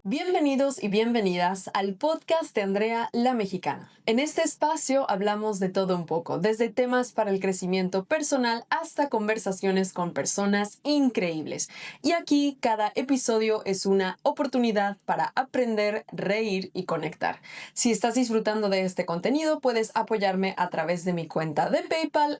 Bienvenidos y bienvenidas al podcast de Andrea la Mexicana. En este espacio hablamos de todo un poco, desde temas para el crecimiento personal hasta conversaciones con personas increíbles. Y aquí cada episodio es una oportunidad para aprender, reír y conectar. Si estás disfrutando de este contenido, puedes apoyarme a través de mi cuenta de PayPal,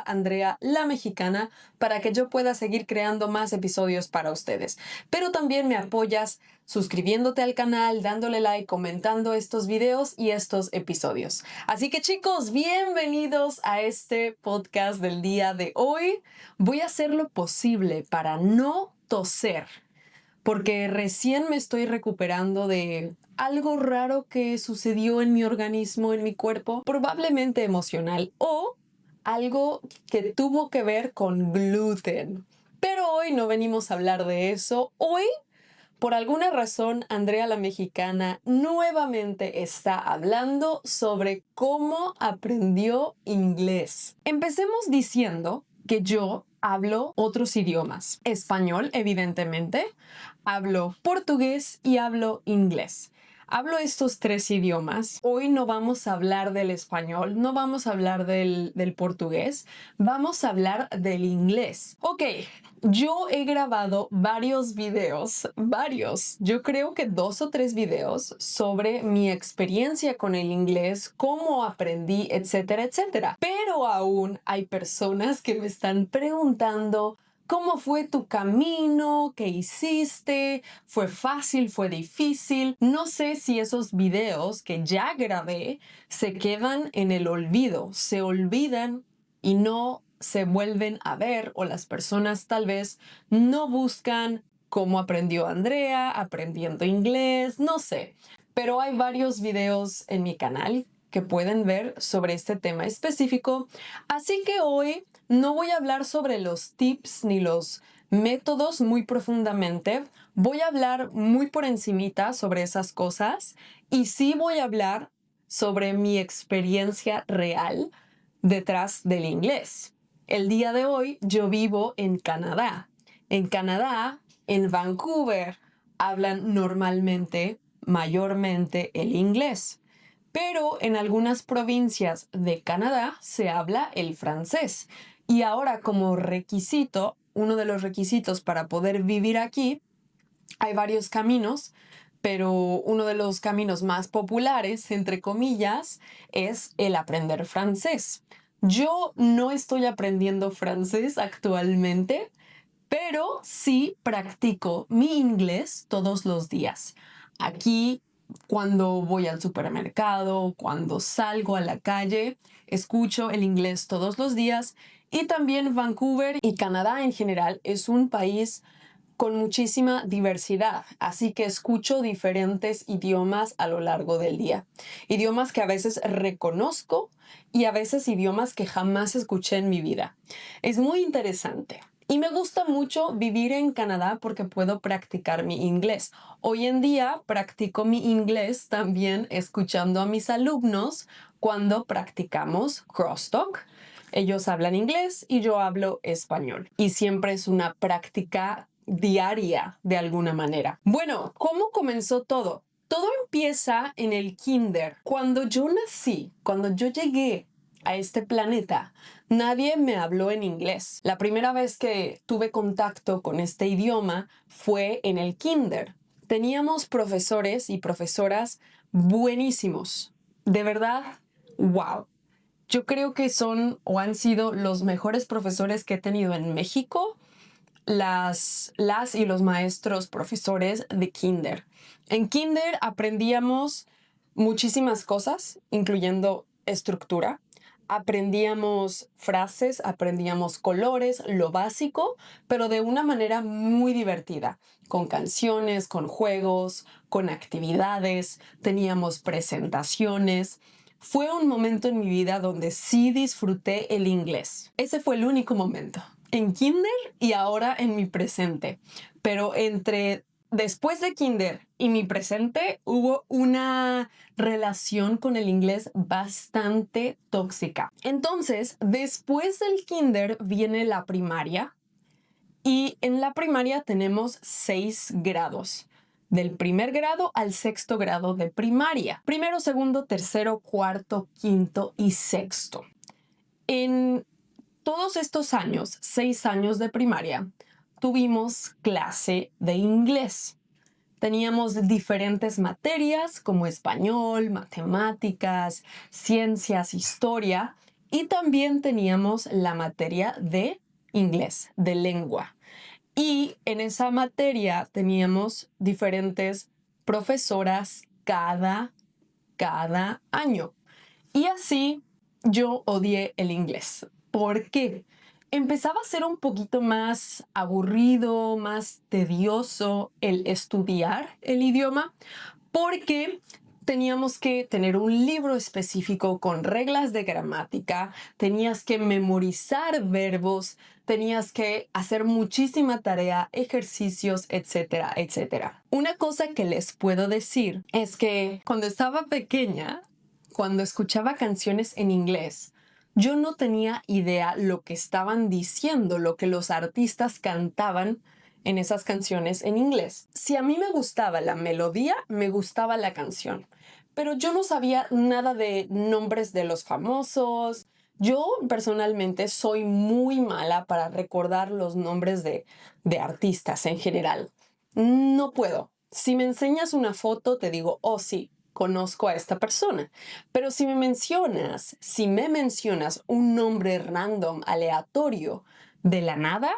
@Andrea la Mexicana, para que yo pueda seguir creando más episodios para ustedes. Pero también me apoyas suscribiéndote al canal, dándole like, comentando estos videos y estos episodios. Así que chicos, bienvenidos a este podcast del día de hoy. Voy a hacer lo posible para no toser, porque recién me estoy recuperando de algo raro que sucedió en mi organismo, en mi cuerpo, probablemente emocional o algo que tuvo que ver con gluten. Pero hoy no venimos a hablar de eso. Hoy, por alguna razón, Andrea la Mexicana nuevamente está hablando sobre cómo aprendió inglés. Empecemos diciendo que yo hablo otros idiomas. Español, evidentemente, hablo portugués y hablo inglés. Hablo estos tres idiomas. Hoy no vamos a hablar del español, no vamos a hablar del portugués, vamos a hablar del inglés. Ok, yo he grabado varios videos, yo creo que 2 o 3 videos sobre mi experiencia con el inglés, cómo aprendí, etcétera, etcétera. Pero aún hay personas que me están preguntando: ¿cómo fue tu camino? ¿Qué hiciste? ¿Fue fácil? ¿Fue difícil? No sé si esos videos que ya grabé se quedan en el olvido, se olvidan y no se vuelven a ver, o las personas tal vez no buscan cómo aprendió Andrea, aprendiendo inglés, no sé. Pero hay varios videos en mi canal que pueden ver sobre este tema específico. Así que hoy no voy a hablar sobre los tips ni los métodos muy profundamente. Voy a hablar muy por encimita sobre esas cosas y sí voy a hablar sobre mi experiencia real detrás del inglés. El día de hoy yo vivo en Canadá. En Canadá, en Vancouver, hablan normalmente, mayormente, el inglés. Pero en algunas provincias de Canadá se habla el francés. Y ahora, como requisito, uno de los requisitos para poder vivir aquí, hay varios caminos, pero uno de los caminos más populares, entre comillas, es el aprender francés. Yo no estoy aprendiendo francés actualmente, pero sí practico mi inglés todos los días. Aquí, cuando voy al supermercado, cuando salgo a la calle, escucho el inglés todos los días. Y también Vancouver y Canadá en general es un país con muchísima diversidad, así que escucho diferentes idiomas a lo largo del día. Idiomas que a veces reconozco y a veces idiomas que jamás escuché en mi vida. Es muy interesante. Y me gusta mucho vivir en Canadá porque puedo practicar mi inglés. Hoy en día practico mi inglés también escuchando a mis alumnos cuando practicamos crosstalk. Ellos hablan inglés y yo hablo español. Y siempre es una práctica diaria de alguna manera. Bueno, ¿cómo comenzó todo? Todo empieza en el kinder. Cuando yo nací, cuando yo llegué a este planeta, nadie me habló en inglés. La primera vez que tuve contacto con este idioma fue en el kinder. Teníamos profesores y profesoras buenísimos. De verdad, wow. Yo creo que son o han sido los mejores profesores que he tenido en México, las y los maestros profesores de kinder. En kinder aprendíamos muchísimas cosas, incluyendo estructura. Aprendíamos frases, aprendíamos colores, lo básico, pero de una manera muy divertida, con canciones, con juegos, con actividades, teníamos presentaciones. Fue un momento en mi vida donde sí disfruté el inglés. Ese fue el único momento. En kinder y ahora en mi presente. Pero entre después de kinder y mi presente hubo una relación con el inglés bastante tóxica. Entonces, después del kinder viene la primaria y en la primaria tenemos 6 grados. Del primer grado al sexto grado de primaria. Primero, segundo, tercero, cuarto, quinto y sexto. En todos estos años, 6 años de primaria, tuvimos clase de inglés. Teníamos diferentes materias como español, matemáticas, ciencias, historia y también teníamos la materia de inglés, de lengua. Y en esa materia teníamos diferentes profesoras cada año. Y así yo odié el inglés. ¿Por qué? Empezaba a ser un poquito más aburrido, más tedioso el estudiar el idioma, porque teníamos que tener un libro específico con reglas de gramática, tenías que memorizar verbos, tenías que hacer muchísima tarea, ejercicios, etcétera, etcétera. Una cosa que les puedo decir es que cuando estaba pequeña, cuando escuchaba canciones en inglés, yo no tenía idea lo que estaban diciendo, lo que los artistas cantaban en esas canciones en inglés. Si a mí me gustaba la melodía, me gustaba la canción, pero yo no sabía nada de nombres de los famosos. Yo personalmente soy muy mala para recordar los nombres de artistas en general. No puedo. Si me enseñas una foto, te digo, oh sí, conozco a esta persona. Pero si me mencionas un nombre random, aleatorio, de la nada,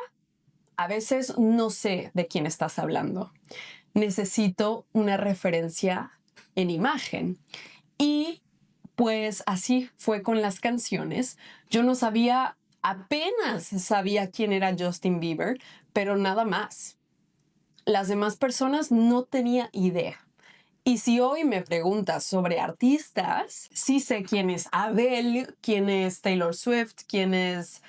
a veces no sé de quién estás hablando. Necesito una referencia en imagen. Y pues así fue con las canciones. Yo no sabía, apenas sabía quién era Justin Bieber, pero nada más. Las demás personas no tenía idea. Y si hoy me preguntas sobre artistas, sí sé quién es Adele, quién es Taylor Swift, quién es...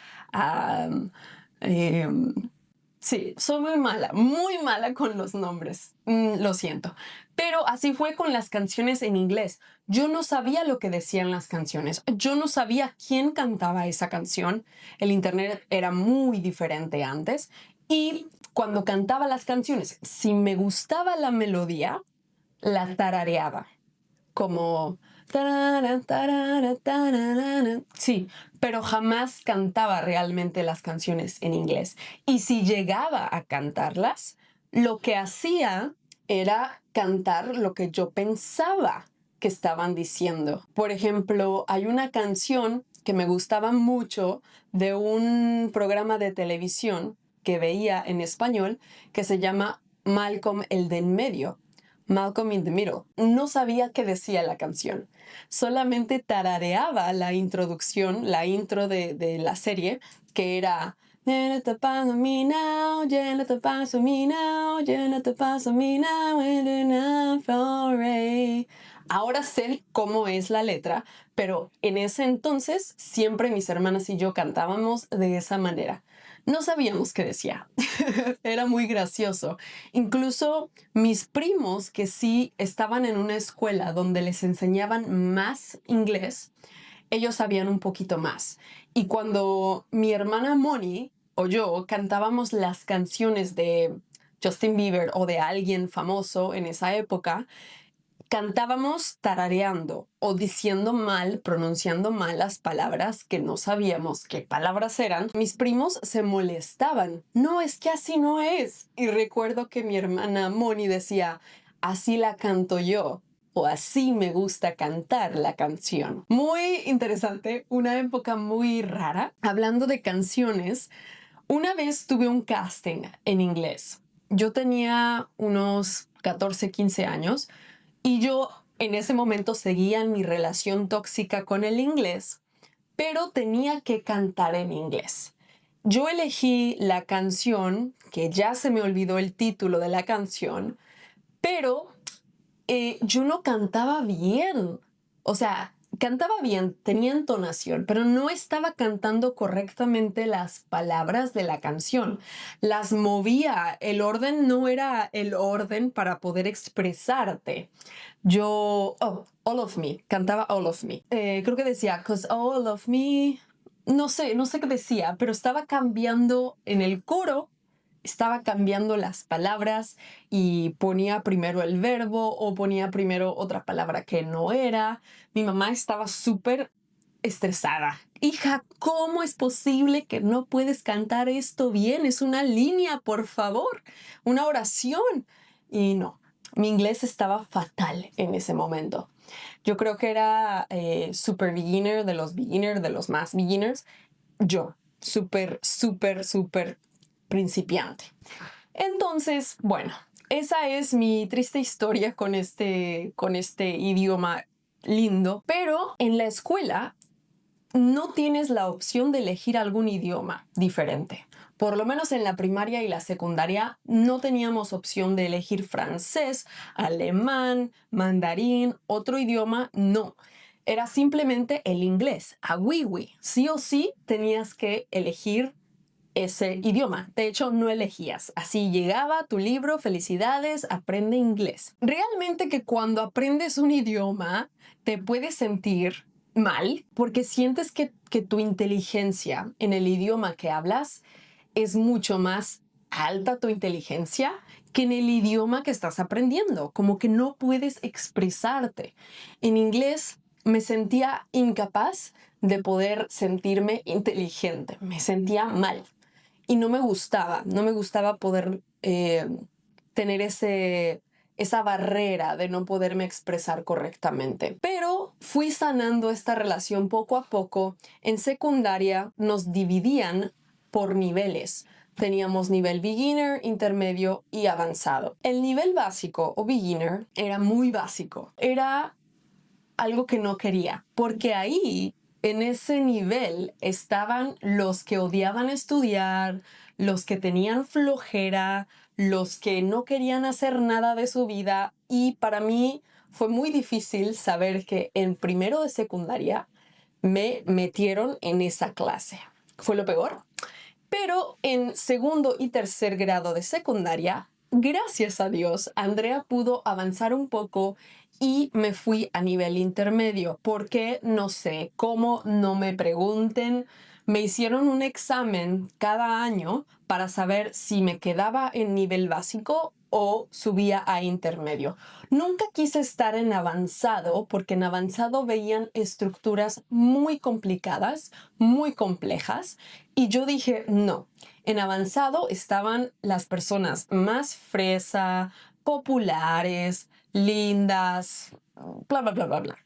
sí, soy muy mala con los nombres. Lo siento. Pero así fue con las canciones en inglés. Yo no sabía lo que decían las canciones. Yo no sabía quién cantaba esa canción. El internet era muy diferente antes. Y cuando cantaba las canciones, si me gustaba la melodía, la tarareaba, como... Sí, pero jamás cantaba realmente las canciones en inglés. Y si llegaba a cantarlas, lo que hacía era cantar lo que yo pensaba que estaban diciendo. Por ejemplo, hay una canción que me gustaba mucho de un programa de televisión que veía en español que se llama Malcolm el de en medio. Malcolm in the Middle. No sabía qué decía la canción. Solamente tarareaba la introducción, la intro de la serie, que era Llena tu paso me now, llena tu paso me now, llena tu paso me now, and enough for Ahora sé cómo es la letra, pero en ese entonces siempre mis hermanas y yo cantábamos de esa manera. No sabíamos qué decía. Era muy gracioso. Incluso mis primos, que sí estaban en una escuela donde les enseñaban más inglés, ellos sabían un poquito más. Y cuando mi hermana Moni o yo cantábamos las canciones de Justin Bieber o de alguien famoso en esa época, cantábamos tarareando o diciendo mal, pronunciando mal las palabras que no sabíamos qué palabras eran. Mis primos se molestaban. No, es que así no es. Y recuerdo que mi hermana Moni decía, así la canto yo. O así me gusta cantar la canción. Muy interesante, una época muy rara. Hablando de canciones, una vez tuve un casting en inglés. Yo tenía unos 14, 15 años y yo en ese momento seguía en mi relación tóxica con el inglés, pero tenía que cantar en inglés. Yo elegí la canción, que ya se me olvidó el título de la canción, pero yo no cantaba bien. O sea, cantaba bien, tenía entonación, pero no estaba cantando correctamente las palabras de la canción. Las movía, el orden no era el orden para poder expresarte. All of Me, cantaba All of Me. Creo que decía, 'cause all of me, no sé qué decía, pero estaba cambiando en el coro, estaba cambiando las palabras y ponía primero el verbo o ponía primero otra palabra que no era. Mi mamá estaba súper estresada. Hija, ¿cómo es posible que no puedes cantar esto bien? Es una línea, por favor, una oración. Y no, mi inglés estaba fatal en ese momento. Yo creo que era super beginner de los más beginners. Yo, súper principiante. Entonces, bueno, esa es mi triste historia con este idioma lindo. Pero en la escuela no tienes la opción de elegir algún idioma diferente. Por lo menos en la primaria y la secundaria no teníamos opción de elegir francés, alemán, mandarín, otro idioma, no. Era simplemente el inglés, a wiwi. Sí o sí tenías que elegir ese idioma. De hecho, no elegías. Así llegaba tu libro, felicidades, aprende inglés. Realmente que cuando aprendes un idioma te puedes sentir mal porque sientes que tu inteligencia en el idioma que hablas es mucho más alta tu inteligencia que en el idioma que estás aprendiendo, como que no puedes expresarte. En inglés me sentía incapaz de poder sentirme inteligente, me sentía mal y no me gustaba poder tener esa barrera de no poderme expresar correctamente. Pero fui sanando esta relación poco a poco. En secundaria nos dividían por niveles. Teníamos nivel beginner, intermedio y avanzado. El nivel básico o beginner era muy básico. Era algo que no quería, porque ahí, en ese nivel, estaban los que odiaban estudiar, los que tenían flojera, los que no querían hacer nada de su vida, y para mí fue muy difícil saber que en primero de secundaria me metieron en esa clase. Fue lo peor. Pero en segundo y tercer grado de secundaria, gracias a Dios, Andrea pudo avanzar un poco y me fui a nivel intermedio. ¿Por qué? No sé. ¿Cómo? No me pregunten. Me hicieron un examen cada año para saber si me quedaba en nivel básico o subía a intermedio. Nunca quise estar en avanzado porque en avanzado veían estructuras muy complicadas, muy complejas, y yo dije, no, en avanzado estaban las personas más fresa, populares, lindas, bla, bla, bla, bla, bla.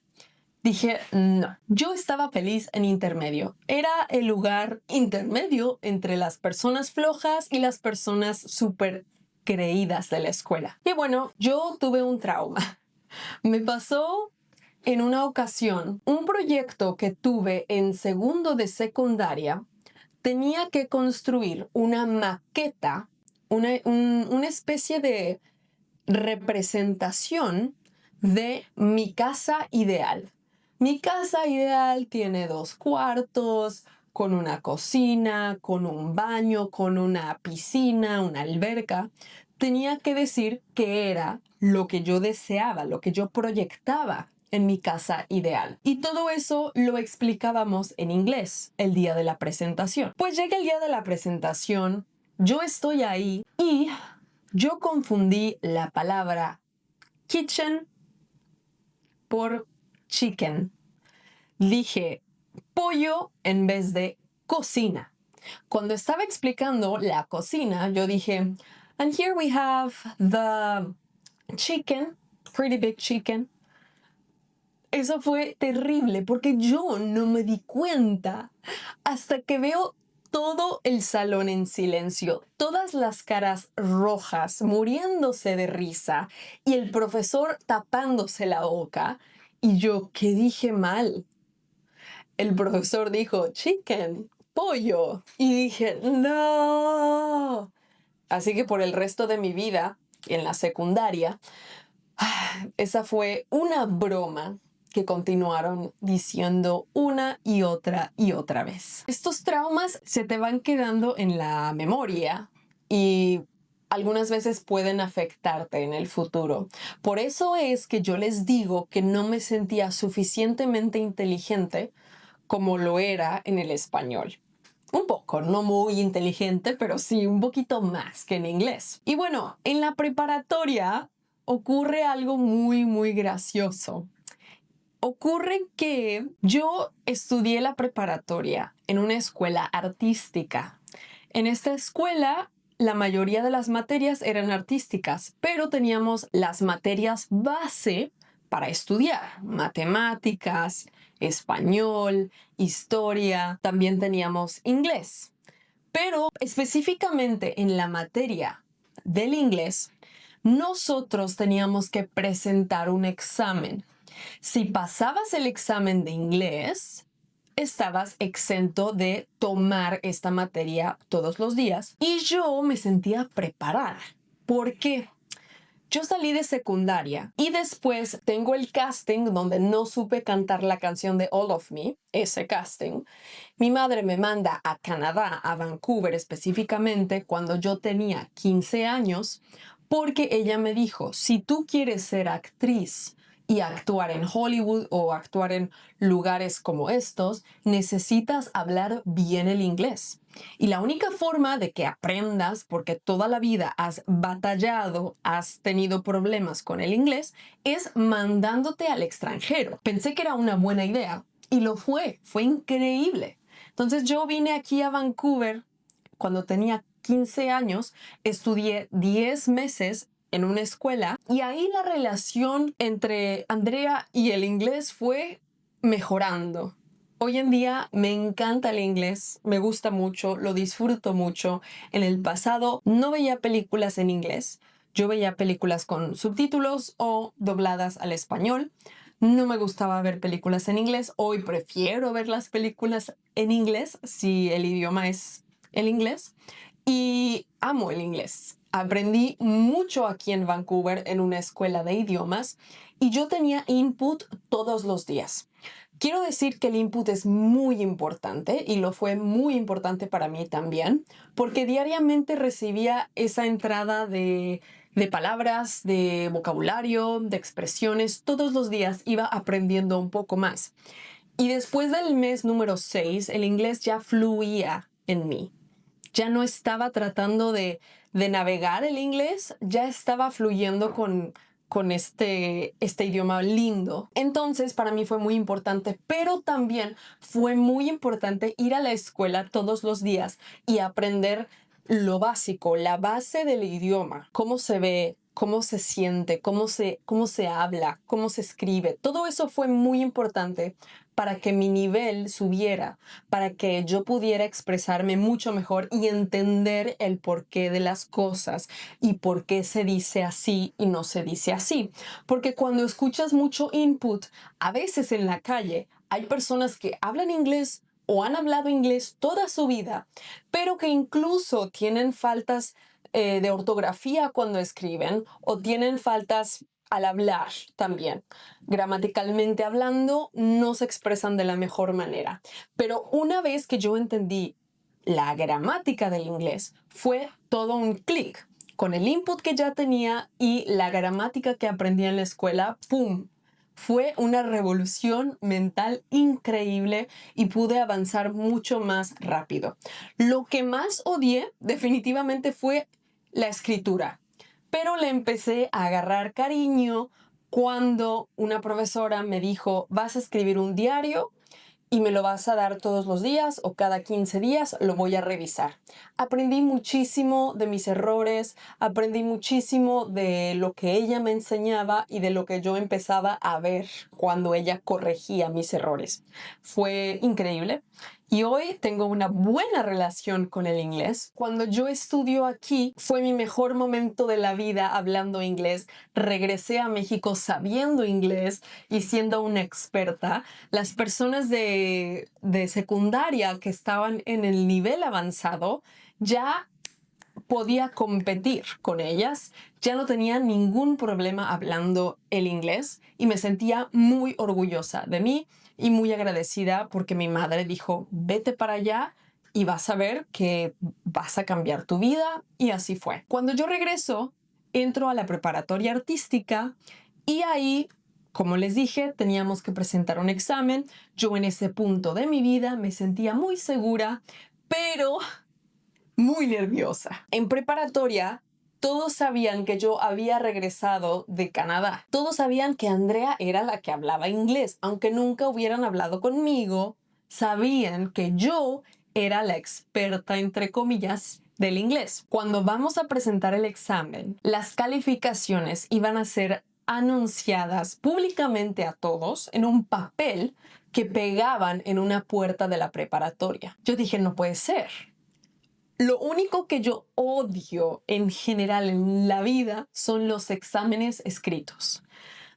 Dije, no, yo estaba feliz en intermedio. Era el lugar intermedio entre las personas flojas y las personas súper creídas de la escuela. Y bueno, yo tuve un trauma. Me pasó en una ocasión un proyecto que tuve en segundo de secundaria. Tenía que construir una maqueta, una especie de representación de mi casa ideal. Mi casa ideal tiene 2 cuartos, con una cocina, con un baño, con una piscina, una alberca. Tenía que decir que era lo que yo deseaba, lo que yo proyectaba en mi casa ideal. Y todo eso lo explicábamos en inglés el día de la presentación. Pues llega el día de la presentación, yo estoy ahí y yo confundí la palabra kitchen por chicken. Dije pollo en vez de cocina. Cuando estaba explicando la cocina, yo dije, and here we have the chicken, pretty big chicken. Eso fue terrible porque yo no me di cuenta hasta que veo todo el salón en silencio, todas las caras rojas, muriéndose de risa y el profesor tapándose la boca. Y yo, ¿qué dije mal? El profesor dijo, chicken, pollo. Y dije, no. Así que por el resto de mi vida, en la secundaria, esa fue una broma que continuaron diciendo una y otra vez. Estos traumas se te van quedando en la memoria y algunas veces pueden afectarte en el futuro. Por eso es que yo les digo que no me sentía suficientemente inteligente como lo era en el español. Un poco, no muy inteligente, pero sí un poquito más que en inglés. Y bueno, en la preparatoria ocurre algo muy gracioso. Ocurre que yo estudié la preparatoria en una escuela artística. En esta escuela, la mayoría de las materias eran artísticas, pero teníamos las materias base para estudiar: matemáticas, español, historia, también teníamos inglés. Pero específicamente en la materia del inglés, nosotros teníamos que presentar un examen. Si pasabas el examen de inglés, estabas exento de tomar esta materia todos los días. Y yo me sentía preparada. ¿Por qué? Yo salí de secundaria y después tengo el casting donde no supe cantar la canción de All of Me, ese casting. Mi madre me manda a Canadá, a Vancouver específicamente, cuando yo tenía 15 años, porque ella me dijo: si tú quieres ser actriz y actuar en Hollywood o actuar en lugares como estos, necesitas hablar bien el inglés. Y la única forma de que aprendas, porque toda la vida has batallado, has tenido problemas con el inglés, es mandándote al extranjero. Pensé que era una buena idea y lo fue increíble. Entonces yo vine aquí a Vancouver cuando tenía 15 años, estudié 10 meses en una escuela y ahí la relación entre Andrea y el inglés fue mejorando. Hoy en día me encanta el inglés, me gusta mucho, lo disfruto mucho. En el pasado no veía películas en inglés, yo veía películas con subtítulos o dobladas al español. No me gustaba ver películas en inglés, hoy prefiero ver las películas en inglés si el idioma es el inglés. Y amo el inglés. Aprendí mucho aquí en Vancouver en una escuela de idiomas y yo tenía input todos los días. Quiero decir que el input es muy importante y lo fue muy importante para mí también, porque diariamente recibía esa entrada de palabras, de vocabulario, de expresiones. Todos los días iba aprendiendo un poco más. Y después del mes número 6, el inglés ya fluía en mí. Ya no estaba tratando de navegar el inglés, ya estaba fluyendo con este idioma lindo. Entonces, para mí fue muy importante, pero también fue muy importante ir a la escuela todos los días y aprender lo básico, la base del idioma, cómo se ve, cómo se siente, cómo se habla, cómo se escribe. Todo eso fue muy importante para que mi nivel subiera, para que yo pudiera expresarme mucho mejor y entender el porqué de las cosas y por qué se dice así y no se dice así. Porque cuando escuchas mucho input, a veces en la calle hay personas que hablan inglés o han hablado inglés toda su vida, pero que incluso tienen faltas de ortografía cuando escriben o tienen faltas al hablar también. Gramaticalmente hablando, no se expresan de la mejor manera. Pero una vez que yo entendí la gramática del inglés, fue todo un clic. Con el input que ya tenía y la gramática que aprendí en la escuela, ¡pum! Fue una revolución mental increíble y pude avanzar mucho más rápido. Lo que más odié definitivamente fue la escritura, pero le empecé a agarrar cariño cuando una profesora me dijo: vas a escribir un diario y me lo vas a dar todos los días o cada 15 días lo voy a revisar. Aprendí muchísimo de mis errores, aprendí muchísimo de lo que ella me enseñaba y de lo que yo empezaba a ver cuando ella corregía mis errores. Fue increíble. Y hoy tengo una buena relación con el inglés. Cuando yo estudio aquí, fue mi mejor momento de la vida hablando inglés. Regresé a México sabiendo inglés y siendo una experta. Las personas de secundaria que estaban en el nivel avanzado ya podía competir con ellas, ya no tenía ningún problema hablando el inglés y me sentía muy orgullosa de mí y muy agradecida porque mi madre dijo, vete para allá y vas a ver que vas a cambiar tu vida, y así fue. Cuando yo regreso, entro a la preparatoria artística y ahí, como les dije, teníamos que presentar un examen. Yo en ese punto de mi vida me sentía muy segura, pero muy nerviosa. En preparatoria, todos sabían que yo había regresado de Canadá. Todos sabían que Andrea era la que hablaba inglés. Aunque nunca hubieran hablado conmigo, sabían que yo era la experta, entre comillas, del inglés. Cuando vamos a presentar el examen, las calificaciones iban a ser anunciadas públicamente a todos en un papel que pegaban en una puerta de la preparatoria. Yo dije, no puede ser. Lo único que yo odio en general en la vida son los exámenes escritos.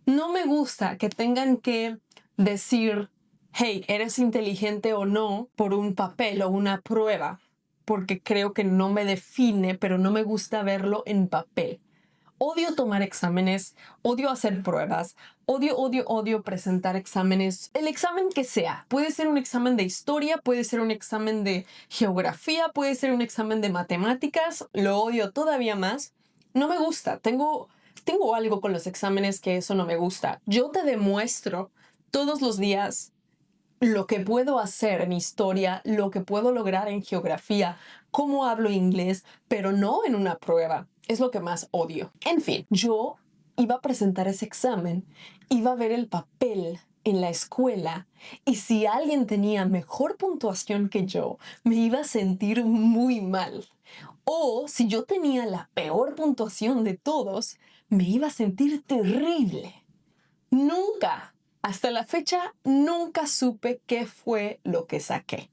No me gusta que tengan que decir, hey, eres inteligente o no por un papel o una prueba, porque creo que no me define, pero no me gusta verlo en papel. Odio tomar exámenes, odio hacer pruebas, odio presentar exámenes. El examen que sea. Puede ser un examen de historia, puede ser un examen de geografía, puede ser un examen de matemáticas. Lo odio todavía más. No me gusta. Tengo algo con los exámenes que eso no me gusta. Yo te demuestro todos los días lo que puedo hacer en historia, lo que puedo lograr en geografía, cómo hablo inglés, pero no en una prueba. Es lo que más odio. En fin, yo iba a presentar ese examen, iba a ver el papel en la escuela y si alguien tenía mejor puntuación que yo, me iba a sentir muy mal. O si yo tenía la peor puntuación de todos, me iba a sentir terrible. Nunca, hasta la fecha, nunca supe qué fue lo que saqué.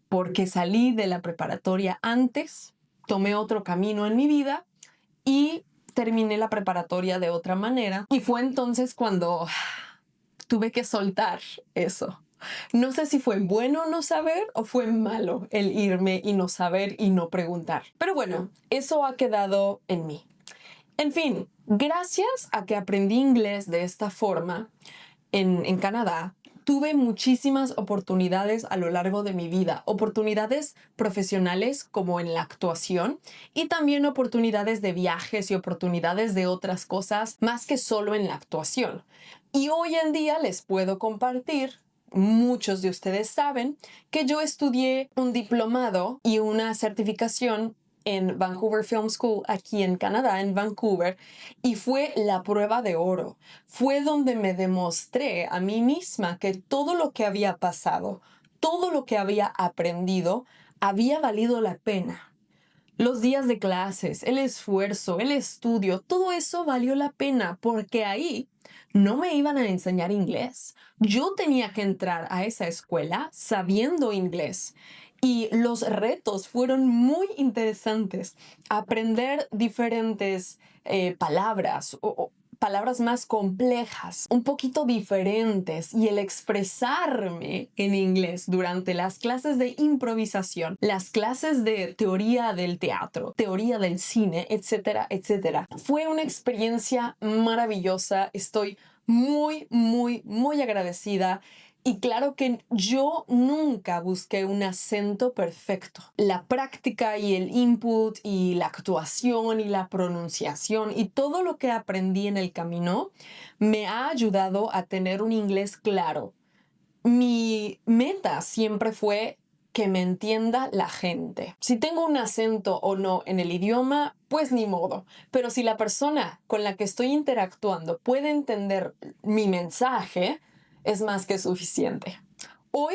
Porque salí de la preparatoria antes, tomé otro camino en mi vida y terminé la preparatoria de otra manera. Y fue entonces cuando tuve que soltar eso. No sé si fue bueno no saber o fue malo el irme y no saber y no preguntar. Pero bueno, eso ha quedado en mí. En fin, gracias a que aprendí inglés de esta forma en Canadá, tuve muchísimas oportunidades a lo largo de mi vida, oportunidades profesionales como en la actuación y también oportunidades de viajes y oportunidades de otras cosas más que solo en la actuación. Y hoy en día les puedo compartir. Muchos de ustedes saben que yo estudié un diplomado y una certificación en Vancouver Film School, aquí en Canadá, en Vancouver, y fue la prueba de oro. Fue donde me demostré a mí misma que todo lo que había pasado, todo lo que había aprendido, había valido la pena. Los días de clases, el esfuerzo, el estudio, todo eso valió la pena porque ahí no me iban a enseñar inglés. Yo tenía que entrar a esa escuela sabiendo inglés. Y los retos fueron muy interesantes. Aprender diferentes palabras o palabras más complejas, un poquito diferentes, y el expresarme en inglés durante las clases de improvisación, las clases de teoría del teatro, teoría del cine, etcétera, etcétera. Fue una experiencia maravillosa. Estoy muy agradecida. Y claro que yo nunca busqué un acento perfecto. La práctica y el input y la actuación y la pronunciación y todo lo que aprendí en el camino me ha ayudado a tener un inglés claro. Mi meta siempre fue que me entienda la gente. Si tengo un acento o no en el idioma, pues ni modo. Pero si la persona con la que estoy interactuando puede entender mi mensaje, es más que suficiente. Hoy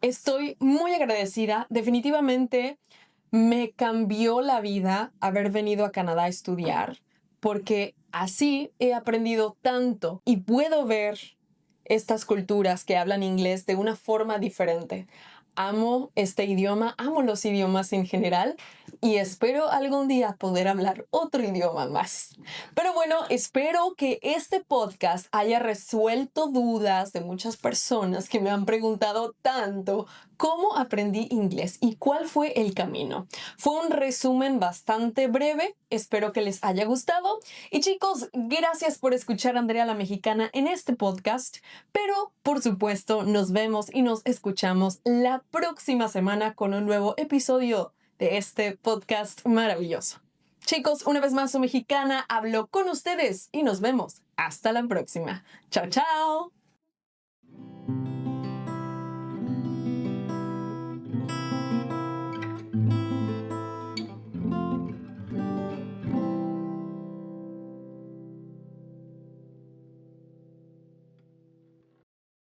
estoy muy agradecida. Definitivamente me cambió la vida haber venido a Canadá a estudiar, porque así he aprendido tanto y puedo ver estas culturas que hablan inglés de una forma diferente. Amo este idioma, amo los idiomas en general y espero algún día poder hablar otro idioma más. Pero bueno, espero que este podcast haya resuelto dudas de muchas personas que me han preguntado tanto cómo aprendí inglés y cuál fue el camino. Fue un resumen bastante breve, espero que les haya gustado. Y chicos, gracias por escuchar a Andrea la Mexicana en este podcast, pero por supuesto nos vemos y nos escuchamos la próxima semana con un nuevo episodio de este podcast maravilloso. Chicos, una vez más su mexicana habló con ustedes y nos vemos. Hasta la próxima. Chao, chao.